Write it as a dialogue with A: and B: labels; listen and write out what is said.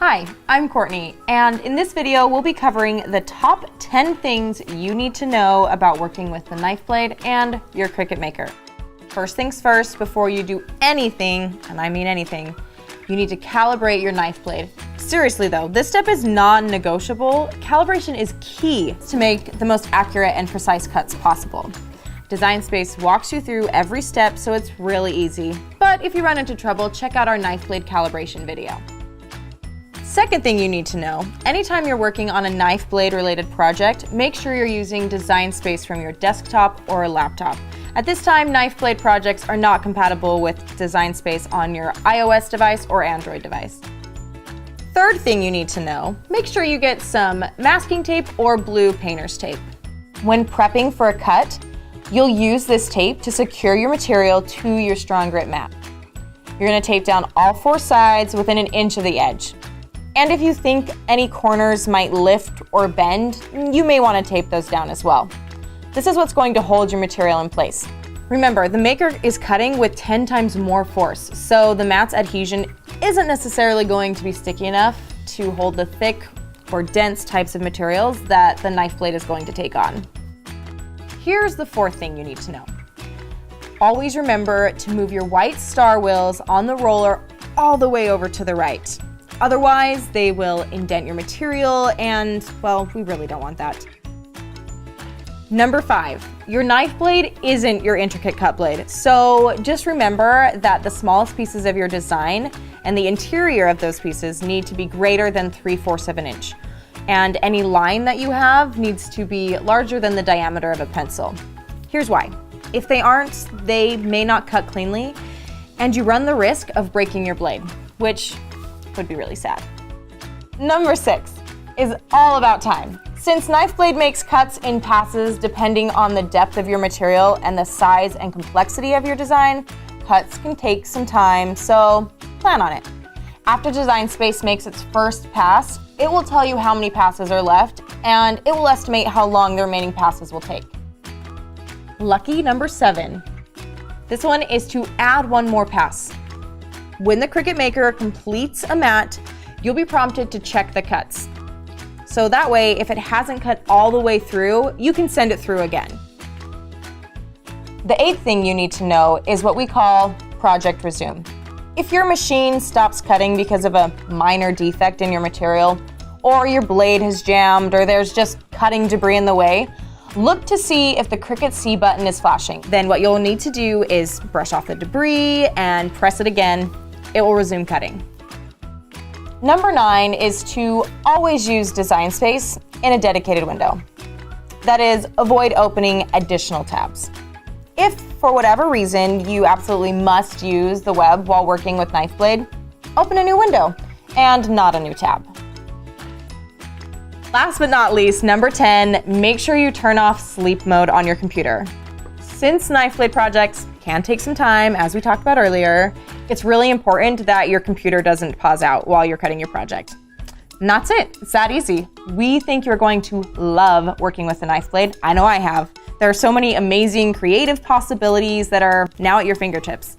A: Hi, I'm Courtney, and in this video we'll be covering the top 10 things you need to know about working with the knife blade and your Cricut Maker. First things first, before you do anything, and I mean anything, you need to calibrate your knife blade. Seriously though, this step is non-negotiable. Calibration is key to make the most accurate and precise cuts possible. Design Space walks you through every step, so it's really easy. But if you run into trouble, check out our knife blade calibration video. Second thing you need to know, anytime you're working on a knife blade related project, make sure you're using Design Space from your desktop or a laptop. At this time, knife blade projects are not compatible with Design Space on your iOS device or Android device. Third thing you need to know, make sure you get some masking tape or blue painter's tape. When prepping for a cut, you'll use this tape to secure your material to your strong grip mat. You're going to tape down all four sides within an inch of the edge. And if you think any corners might lift or bend, you may want to tape those down as well. This is what's going to hold your material in place. Remember, the Maker is cutting with 10 times more force, so the mat's adhesion isn't necessarily going to be sticky enough to hold the thick or dense types of materials that the knife blade is going to take on. Here's the fourth thing you need to know. Always remember to move your white star wheels on the roller all the way over to the right. Otherwise, they will indent your material and, well, we really don't want that. Number 5, your knife blade isn't your intricate cut blade. So just remember that the smallest pieces of your design and the interior of those pieces need to be greater than 3/4 of an inch. And any line that you have needs to be larger than the diameter of a pencil. Here's why. If they aren't, they may not cut cleanly, and you run the risk of breaking your blade, which would be really sad. Number 6 is all about time. Since knife blade makes cuts in passes depending on the depth of your material and the size and complexity of your design, cuts can take some time, so plan on it. After Design Space makes its first pass, it will tell you how many passes are left, and it will estimate how long the remaining passes will take. Lucky number 7. This one is to add one more pass. When the Cricut Maker completes a mat, you'll be prompted to check the cuts. So that way, if it hasn't cut all the way through, you can send it through again. The 8th thing you need to know is what we call Project Resume. If your machine stops cutting because of a minor defect in your material, or your blade has jammed, or there's just cutting debris in the way, look to see if the Cricut C button is flashing. Then what you'll need to do is brush off the debris and press it again. It will resume cutting. Number 9 is to always use Design Space in a dedicated window. That is, avoid opening additional tabs. If, for whatever reason, you absolutely must use the web while working with knife blade, open a new window and not a new tab. Last but not least, number 10, make sure you turn off sleep mode on your computer. Since knife blade projects can take some time, as we talked about earlier, it's really important that your computer doesn't pause out while you're cutting your project. And that's it. It's that easy. We think you're going to love working with the knife blade. I know I have. There are so many amazing creative possibilities that are now at your fingertips.